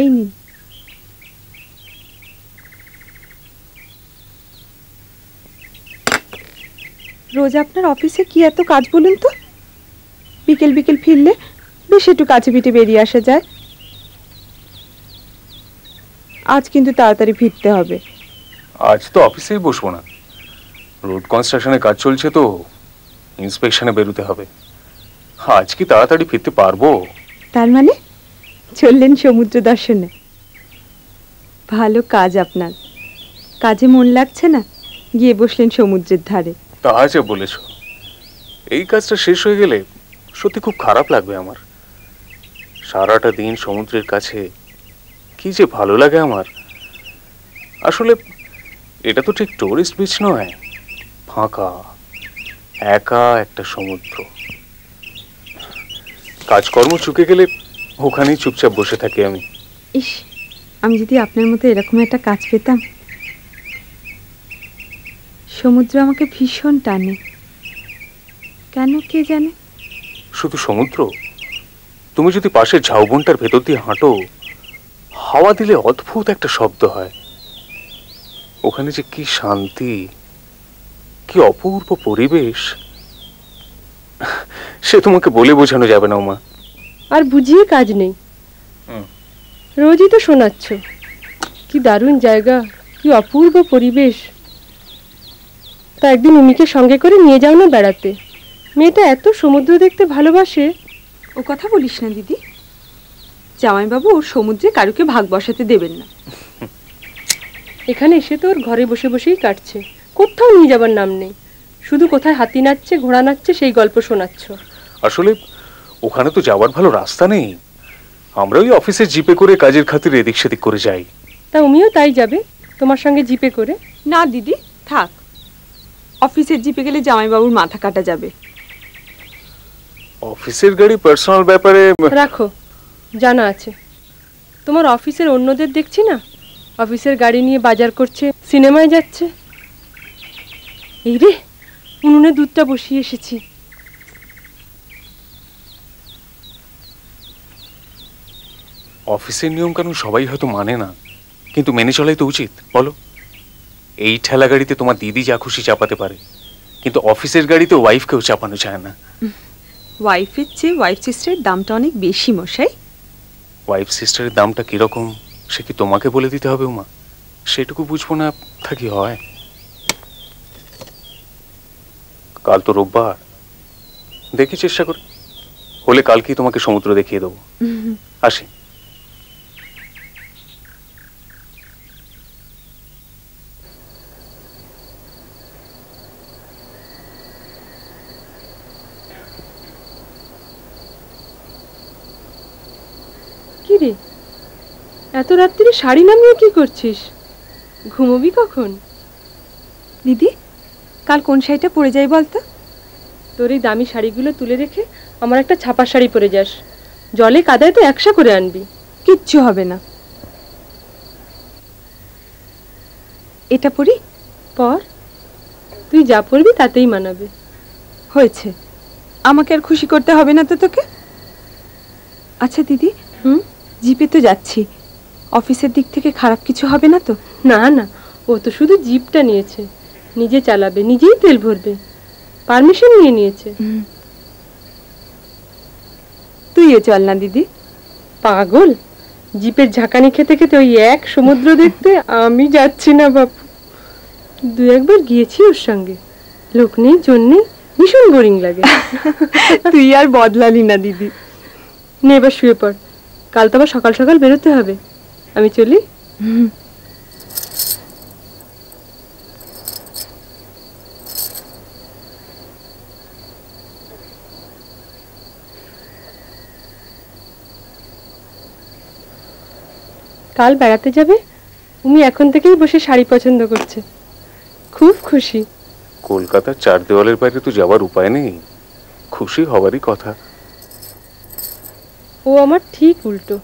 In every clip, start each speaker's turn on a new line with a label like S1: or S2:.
S1: এই নিন। রোজ আপনার অফিসে কি এত কাজ বলুন তো? বিকেল বিকেল ফিরলে বেশ একটু কাছে পিঠে বেরিয়ে আসা যায়। আজ কিন্তু তাড়াতাড়ি ফিরতে হবে।
S2: আজ তো অফিসেই বসবো না, রোড কনস্ট্রাকশনের কাজ চলছে তো, ইন্সপেকশনে বেরোতে হবে। আজ কি তাড়াতাড়ি ফিরতে পারবো?
S1: তার মানে চললেন সমুদ্র দর্শনে? ভালো কাজ আপনার। কাজে মন লাগছে না, গিয়ে বসলেন সমুদ্রের ধারে।
S2: তা যে বলেছ, এই কাজটা শেষ হয়ে গেলে সত্যি খুব খারাপ লাগবে আমার। সারাটা দিন সমুদ্রের কাছে কি যে ভালো লাগে আমার। আসলে এটা তো ঠিক টুরিস্ট বিচ নয়, ফাঁকা একা একটা সমুদ্র। কাজকর্ম চুকে গেলে ওখানেই চুপচাপ বসে থাকি আমি।
S1: ইস, আমি যদি আপনার মতো এরকম একটা কাজ পেতাম। সমুদ্র আমাকে ভীষণ টানে, কেন কে জানে।
S2: শুধু সমুদ্র? তুমি যদি পাশের ঝাউবনটার ভেতর দিয়ে হাঁটো, হাওয়া দিলে অদ্ভুত একটা শব্দ হয়। ওখানে যে কি শান্তি, কি অপূর্ব পরিবেশ, সে তোমাকে বলে বোঝানো যাবে না উমা।
S3: আর বুঝিয়ে কাজ নেই, রোজই তো শোনাচ্ছ কি দারুণ জায়গা, কি অপূর্ব পরিবেশ। তা একদিন উমিকে সঙ্গে করে নিয়ে যাও না বেড়াতে, মেয়েটা এত সমুদ্র দেখতে ভালোবাসে।
S1: ও কথা বলিস না দিদি, জামাইবাবু ওর সমুদ্রে কারুকে ভাগ বসাতে দেবেন না।
S3: এখানে এসে তো ওর ঘরে বসে বসেই কাটছে, কোথাও নিয়ে যাবার নাম নেই। শুধু কোথায় হাতি নাচছে ঘোড়া নাচছে সেই গল্প শোনাচ্ছ।
S2: আসলে ওখানে তো যাওয়ার ভালো রাস্তা নেই, আমরা ওই অফিসের জিপে করে কাজের খাতিরে এদিক সেদিক করে যাই।
S3: তা উমিও তাই যাবে তোমার সঙ্গে জিপে করে?
S1: না দিদি থাক, অফিসের জিপে গেলে জামাইবাবুর মাথা কাটা যাবে।
S2: অফিসের গাড়ি পার্সোনাল ব্যাপারে
S3: রাখো, জানা আছে। তোমার অফিসের অন্যদের দেখছি না, অফিসের গাড়ি নিয়ে বাজার করছে, সিনেমায় যাচ্ছে। এই রে, উনুনে দুধটা বসিয়ে এসেছি।
S2: অফিসের নিয়ম কানুন সবাই হয়তো মানে না, কিন্তু মেনে চলাই তো উচিত, বলো? এই ঠেলা গাড়িতে তোমার দিদি যা খুশি চাপাতে পারে, কিন্তু অফিসের গাড়িতে ওয়াইফকেও চাপানো যায় না।
S1: ওয়াইফের চেয়ে ওয়াইফ সিস্টারের দামটা অনেক বেশি মশাই।
S2: ওয়াইফ সিস্টারের দামটা কিরকম সে কি তোমাকে বলে দিতে হবে উমা? সেটুকু বুঝবো না তা কি হয়? কাল তো রোববার, দেখি চেষ্টা করি, হলে কালকেই তোমাকে সমুদ্র দেখিয়ে দেবো। আসি।
S3: কি রে, এত রাত্রিরে শাড়ি নামিয়ে কি করছিস? ঘুমোবি কখন?
S1: দিদি কাল কোন শাড়িটা পরে যাই বলতো?
S3: তোর এই দামি শাড়িগুলো তুলে রেখে আমার একটা ছাপা শাড়ি পরে যাস, জলে কাদায় তো একশা করে আনবি।
S1: কিচ্ছু হবে না, এটা পরি।
S3: পর, তুই যা পরবি তাতেই মানাবে।
S1: হয়েছে, আমাকে আর খুশি করতে হবে না তো তোকে। আচ্ছা দিদি, জিপে তো যাচ্ছি, অফিসের দিক থেকে খারাপ কিছু হবে না তো?
S3: না না, ও তো শুধু জিপটা নিয়েছে, নিজে চালাবে, নিজেই তেল ভরবে, পারমিশন নিয়ে নিয়েছে।
S1: তুইও চল না দিদি।
S3: পাগল, জিপের ঝাঁকানি খেতে খেতে ওই এক সমুদ্র দেখতে আমি যাচ্ছি না বাপু। দু একবার গিয়েছি ওর সঙ্গে, লোক নেই জন্যে ভীষণ বোরিং লাগে।
S1: তুই আর বদলালি না দিদি।
S3: নে এবার শুয়ে পড়, কাল তো আবার সকাল সকাল বেরোতে হবে। আমি চলি। কাল বেড়াতে যাবে, উমি এখন থেকেই বসে শাড়ি পছন্দ করছে, খুব খুশি।
S2: কলকাতার চার দেওয়ালের বাইরে তো যাওয়ার উপায় নেই, খুশি হবারই কথা।
S3: ও আমার ঠিক উল্টো।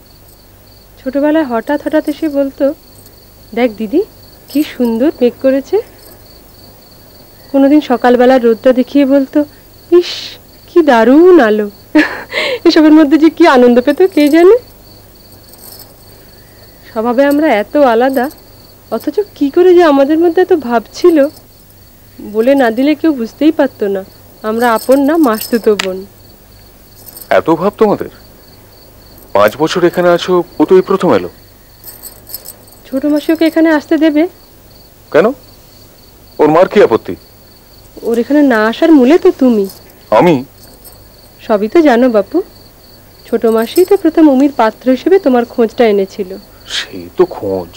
S3: ছোটবেলায় হঠাৎ হঠাৎ এসে বলতো, দেখ দিদি কি সুন্দর মেঘ করেছে। কোনোদিন সকালবেলা রোদটা দেখিয়ে বলতো, ইস কি দারুণ আলো। এসবের মধ্যে যে কি আনন্দ পেত কে জানে। স্বভাবে আমরা এত আলাদা, অথচ কি করে যে আমাদের মধ্যে এত ভাব ছিল, বলে না দিলে কেউ বুঝতেই পারতো না আমরা আপন না মাসতুতো বোন।
S2: এত ভাব তোমাদের? 5 বছর এখানে আছো, ও তো এই প্রথম এলো।
S3: ছোট মাসি ওকে এখানে আসতে দেবে?
S2: কেন? ওর মার কি আপত্তি?
S3: ওর এখানে না আসার মূলে তো তুমি।
S2: আমি?
S3: সবই তো জানো বাপু, ছোট মাসি তো প্রথম উমির পাত্র হিসেবে তোমার খোঁজটা এনেছিল।
S2: সেই তো খোঁজ,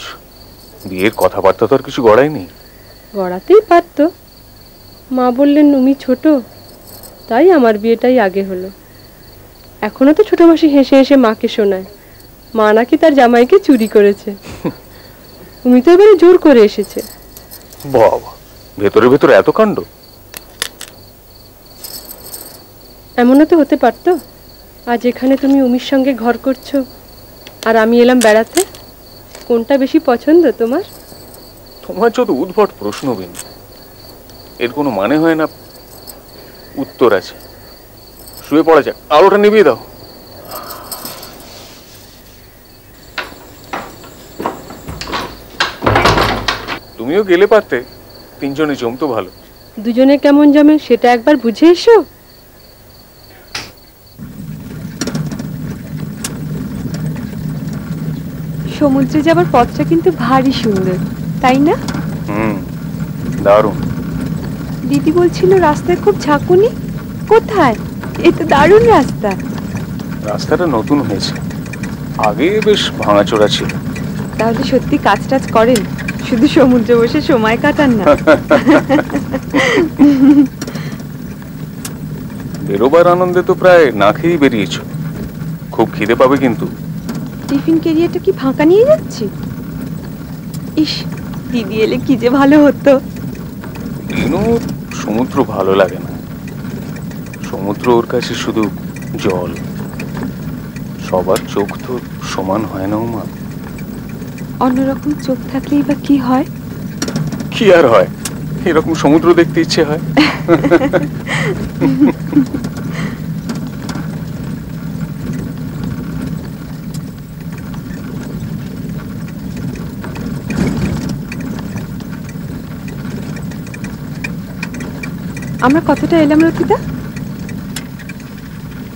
S2: বিয়ের কথাবার্তা তো আর কিছু গড়ায়নি।
S3: গড়াতেই পারতো, মা বললেন উমি ছোট, তাই আমার বিয়েটাই আগে হলো। এখনো তো ছোট মাসি হেসে হেসে মাকে শোনায় মা নাকি তার জামাইকে চুরি করেছে। উমি তো এবারে জোর করে এসেছে।
S2: বাবা, ভেতরে ভেতরে এত কাণ্ড!
S3: এমনও তো হতে পারতো আজ এখানে তুমি উমির সঙ্গে ঘর করছো আর আমি এলাম বেড়াতে। কোনটা বেশি পছন্দ তোমার?
S2: তোমার যত উদ্ভট প্রশ্ন বিন, এর কোনো মানে হয় না। উত্তর আছে, শুয়ে পড়া যাক। আলোটা নিভিয়ে দাও। তুমিও গেলে পারতে, 3 জনে জমতো ভালো।
S3: দুজনে কেমন জমে সেটা একবার বুঝে এসো।
S1: সমুদ্রে যাবার পথটা কিন্তু ভারী সুন্দর, তাই না?
S2: দারুণ।
S1: দিদি বলছিল রাস্তায় খুব ঝাঁকুনি। কোথায়? এ তো দারুণ রাস্তা।
S2: রাস্তাটা নতুন হয়েছে, আগে বেশ ভাঙাচোরা ছিল।
S1: তাহলে সত্যি কাজ টাজ করেন, শুধু সমুদ্রে বসে সময় কাটান না?
S2: বেরোবার আনন্দে তো প্রায় না খেয়েই বেরিয়েছো। খুব খিদে পাবে কিন্তু।
S1: টিফিন ক্যারিয়ারটা কি ফাঁকা নিয়ে যাচ্ছি? ইস, দিদি এলে কি যে ভালো হতো।
S2: দিনও সমুদ্র ভালো লাগে না। সমুদ্র ওর কাছে শুধু জল। সবার চোখ তো সমান হয় না মা।
S1: অন্যরকম চোখ থাকলেই বা কি হয়?
S2: কি আর হয়, এরকম সমুদ্র দেখতে ইচ্ছে হয়।
S1: আমরা কতটা এলাম রকিদা?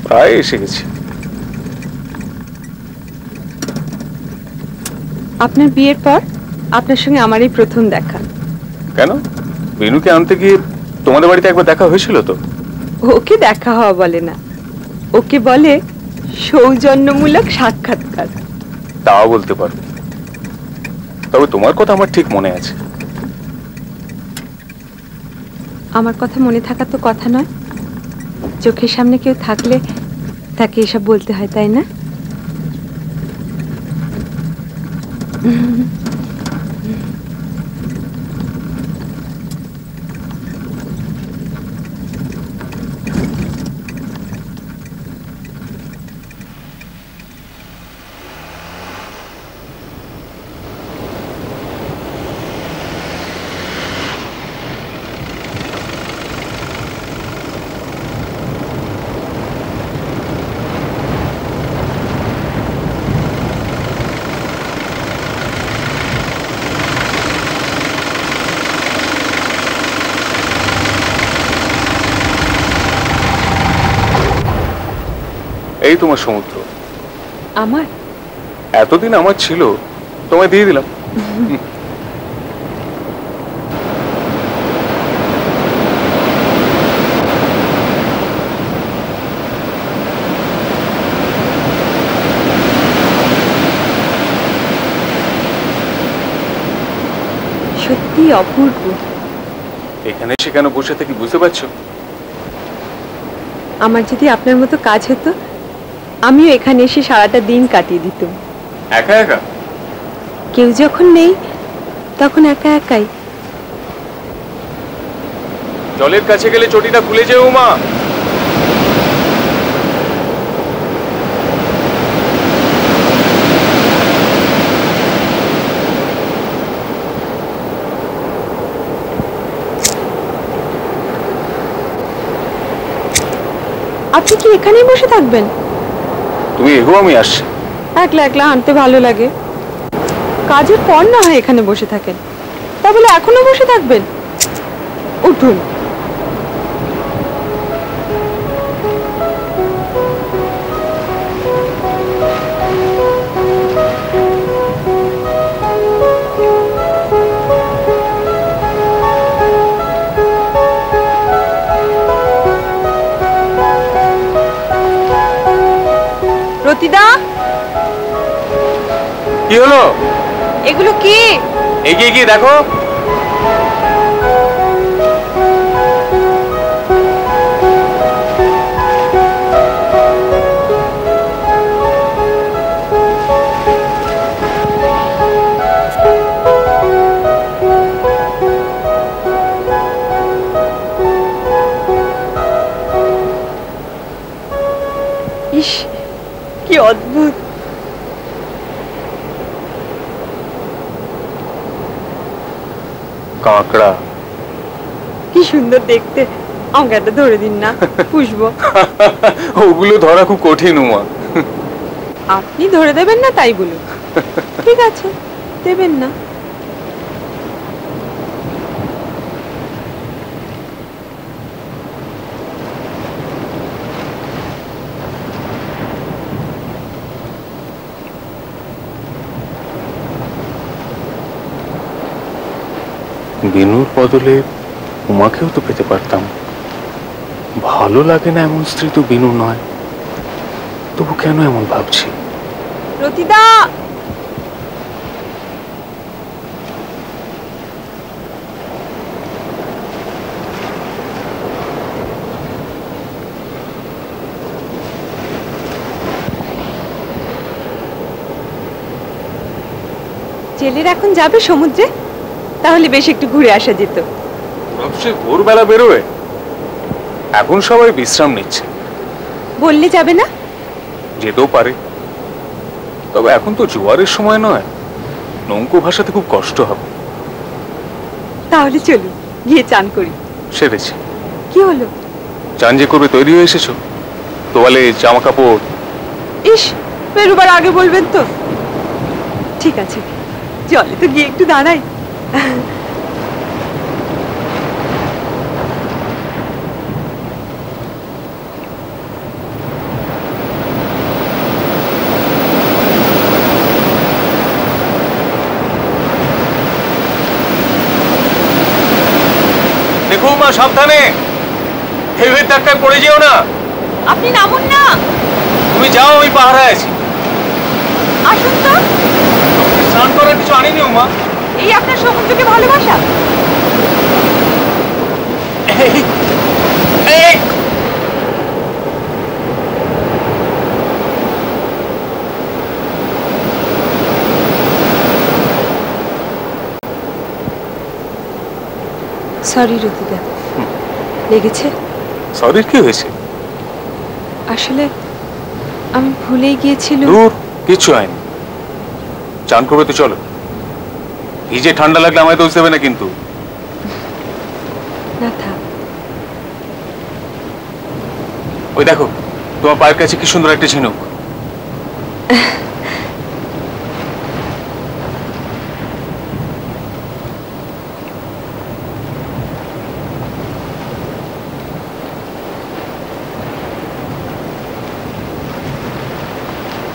S2: প্রায় এসে গেছি।
S1: আপনার বিয়ের পর আপনার সঙ্গে আমার এই প্রথম দেখা।
S2: কেন? বেনুকে আনতে গিয়ে তোমাদের বাড়িতে একবার দেখা হয়েছিল তো?
S1: ওকে দেখা হওয়া বলে না, ওকে বলে সৌজন্যমূলক সাক্ষাৎকার।
S2: তাও বলতে পারো, তবে তোমার কথা আমার ঠিক মনে আছে।
S1: আমার কথা মনে থাকা তো কথা নয়, চোখের সামনে কেউ থাকলে তাকে এসব বলতে হয়, তাই না?
S2: এই তোমার সমুদ্র।
S1: আমার?
S2: এতদিন আমার ছিল, তোমায় দিয়ে দিলাম।
S1: সত্যি অপূর্ব।
S2: এখানে সেখানে বসে থেকে বুঝতে পারছো?
S1: আমার যদি আপনার মতো কাজ হতো, আমিও এখানে এসে সারাটা দিন কাটিয়ে দিতাম।
S2: একা একা?
S1: কেউ যখন নেই তখন একা একাই।
S2: জলের কাছে গেলে চটিটা খুলে যেও মা।
S1: আপনি কি এখানেই বসে থাকবেন?
S2: তুমি এগো, আমি আসছি।
S1: একলা একলা হাঁটতে ভালো লাগে। কাজের পর না হয় এখানে বসে থাকেন, তা বলে এখনো বসে থাকবেন? উঠুন। রতিদা,
S2: কি হলো?
S1: এগুলো কি?
S2: এগিয়ে গিয়ে দেখো।
S1: ইস, কি অদ্ভুত।
S2: কাঁকড়া।
S1: কি সুন্দর দেখতে, আমাকে একটা ধরে দিন না, পুষবো।
S2: ওগুলো ধরা খুব কঠিন উমা।
S1: আপনি ধরে দেবেন না তাই বলুন। ঠিক আছে, দেবেন না।
S2: বিনুর বদলে উমাকেও তো পেতে পারতাম। ভালো লাগে না এমন স্ত্রী তো বিনু নয়, তবু কেন এমন ভাবছি?
S1: রতিদা, জেলের এখন যাবে সমুদ্রে, তাহলে বেশ একটু ঘুরে আসা যেত।
S2: সে ভোরবেলা বেরোয়, এখন সবাই বিশ্রাম নিচ্ছে।
S1: বললে যাবে না?
S2: যেতেও পারে, তবে এখন তো জোয়ারের সময় নয়, নৌকো ভাসাতে খুব কষ্ট হবে।
S1: তাহলে চলুন, গিয়ে চান করি।
S2: সেরেছে।
S1: কি হলো?
S2: চান যে করবে তৈরি হয়ে এসেছো? তোয়ালে, জামা কাপড়?
S1: ইস, বেরোবার আগে বলবেন তো। ঠিক আছে, জলে তো গিয়ে একটু দাঁড়াই।
S2: দেখো মা, সাবধানে, হেলমেট ধাক্কায় পড়ে যেও না।
S1: আপনি নামুন না।
S2: তুমি যাও, আমি পাহারায় আছি।
S1: আসুন তো।
S2: স্নান করার কিছু আনিনি উমা।
S1: এই আপনার সমুদ্রকে ভালোবাসা?
S2: এই, এই,
S1: সরি রতিদা, লেগেছে?
S2: সরির কি হয়েছে?
S1: আসলে আমি ভুলেই গিয়েছিলাম।
S2: দূর, কিছু হয়নি। চান করবে তো চলো। ভিজে ঠান্ডা লাগলে আমায় দোষ দেবে না কিন্তু।
S1: না থাক।
S2: ওই দেখো, তোমার পায়ের কাছে কি সুন্দর একটা ঝিনুক।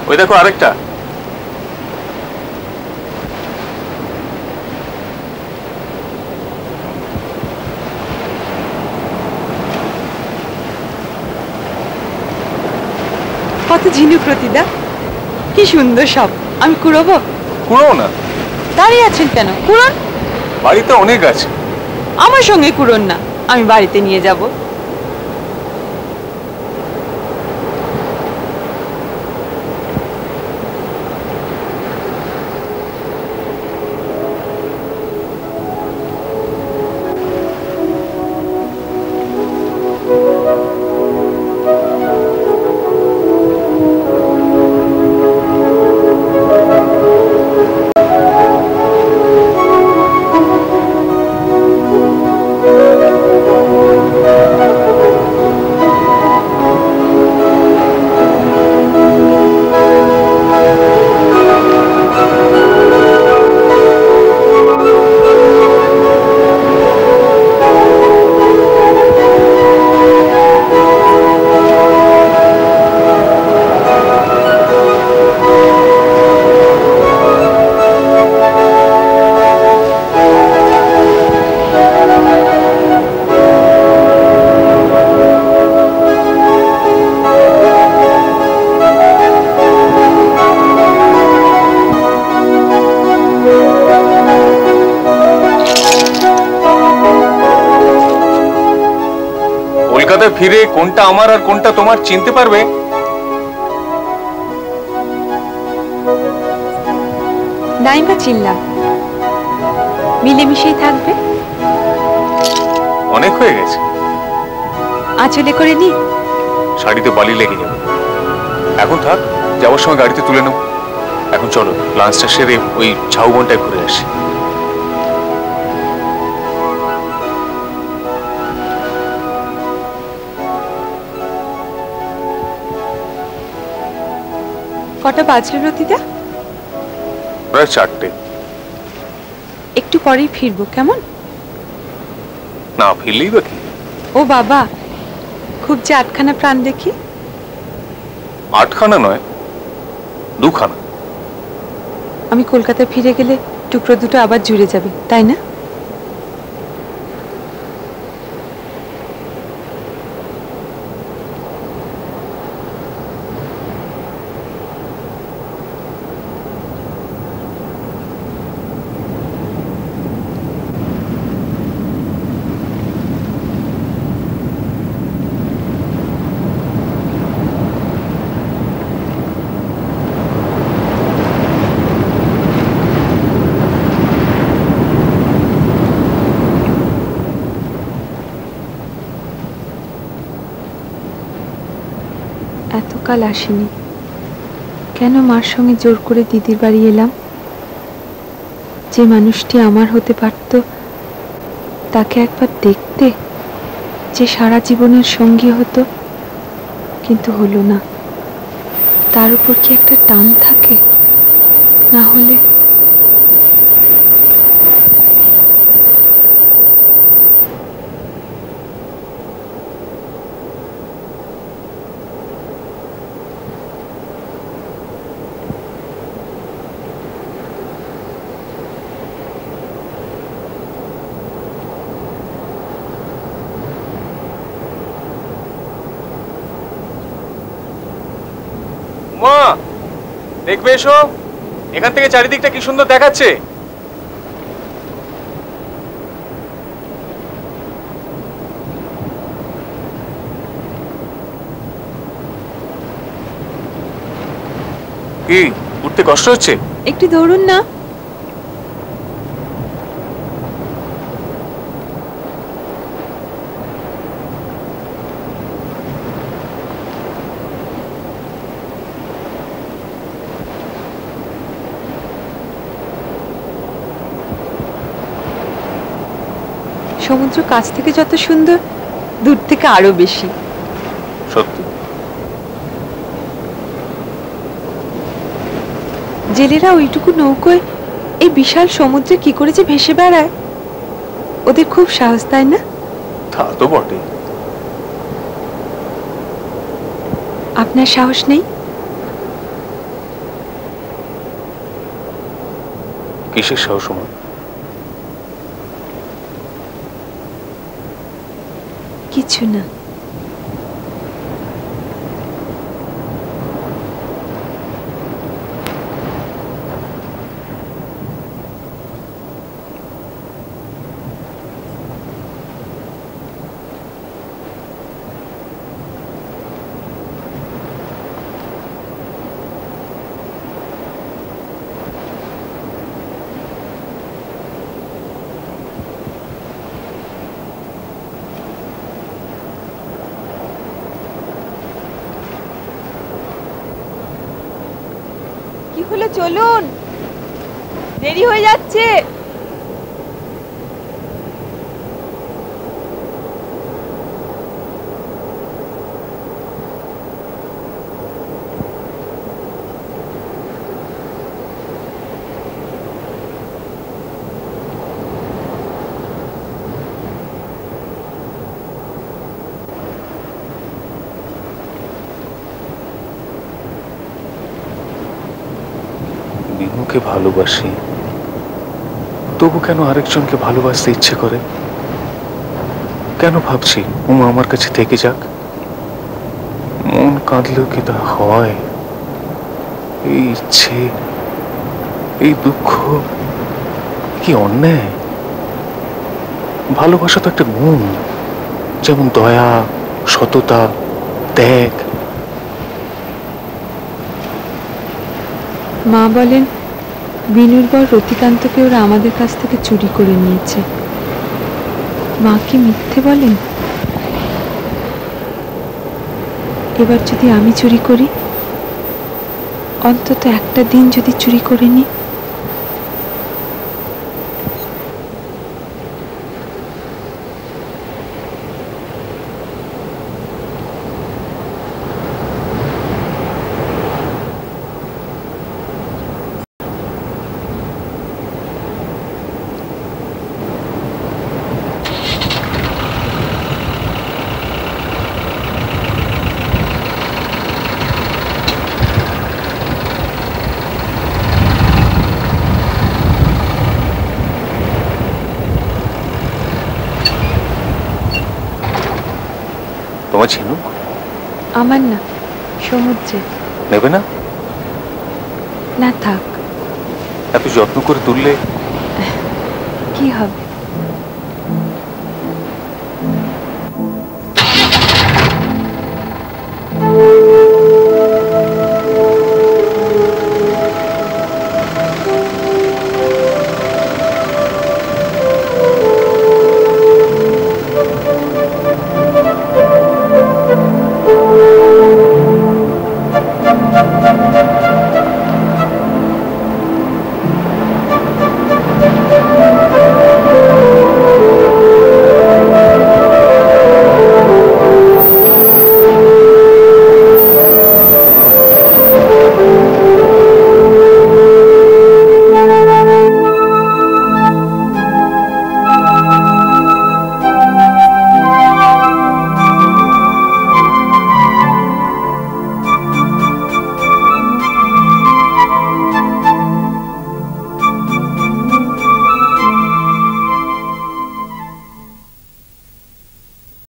S2: ওই দেখো আরেকটা।
S1: কত ঝিনুক রতিদা, কি সুন্দর সব। আমি কুড়োবো?
S2: কুড়ো না।
S1: দাঁড়িয়ে আছেন কেন? কুড়োন।
S2: বাড়িতে অনেক আছে।
S1: আমার সঙ্গে কুড়োন না, আমি বাড়িতে নিয়ে যাব।
S2: ফিরে কোনটা আমার আর কোনটা তোমার চিনতে পারবে?
S1: নাই বা চিনলাম, মিলেমিশেই থাকবে।
S2: অনেক হয়ে গেছে।
S1: আঁচলে করে নি,
S2: শাড়িতে বালি লেগে যাবে। এখন থাক, যাওয়ার সময় গাড়িতে তুলে নেব। এখন চলো লাঞ্চটা সেরে ওই ঝাউবনটায় ঘুরে আসি।
S1: কটা বাজলো রতিদা?
S2: প্রায় 4টে।
S1: একটু পরেই ফিরবো, কেমন?
S2: না ফিরলেই বা কি?
S1: ও বাবা, খুব যে 8খানা প্রাণ দেখি।
S2: 8খানা নয়, 2খানা।
S1: আমি কলকাতায় ফিরে গেলে টুকরো দুটো আবার জুড়ে যাবে, তাই না? এতকাল আসিনি, কেন মার সঙ্গে জোর করে দিদির বাড়ি এলাম? যে মানুষটি আমার হতে পারত, তাকে একবার দেখতে, যে সারা জীবনের সঙ্গী হতো, কিন্তু হলো না। তার উপর কি একটা টান থাকে? না হলে
S2: মা দেখবে এসো, এখান থেকে চারিদিকটা কি সুন্দর দেখাচ্ছে। কি উঠতে কষ্ট হচ্ছে?
S1: একটু দৌড়ুন না। সমুদ্র কাছ থেকে যত সুন্দর, দূর থেকে আরো বেশি।
S2: সত্যি।
S1: জেলেরা ওইটুকু নৌকোয় এই বিশাল সমুদ্রে কি করে যে ভেসে বেড়ায়, ওদের খুব সাহস, তাই না?
S2: তা তো বটে।
S1: আপনার সাহস নেই?
S2: কিসের সাহস মা?
S1: কিছু না। কি হলো, চলুন, দেরি হয়ে যাচ্ছে।
S2: বিনুকে ভালোবাসি, তবু কেন আরেকজনকে ভালোবাসতে ইচ্ছে করে? কেন ভাবছি উমা আমার কাছে থেকে যাক? মন কাঁদলেও কি তা হয়? এই ইচ্ছে, এই দুঃখ কি অন্যায়? ভালোবাসা তো একটা গুণ, যেমন দয়া, সততা, ত্যাগ।
S1: মা বলেন বিনুর বর রতিকান্তকে ওরা আমাদের কাছ থেকে চুরি করে নিয়েছে। মা কি মিথ্যে বলেন? এবার যদি আমি চুরি করি, অন্তত একটা দিন যদি চুরি করে নিই।
S2: তোমার ঝিনুক
S1: আমার না, সমুদ্রে।
S2: নেবে না?
S1: না থাক।
S2: এত যত্ন করে তুললে
S1: কি হবে?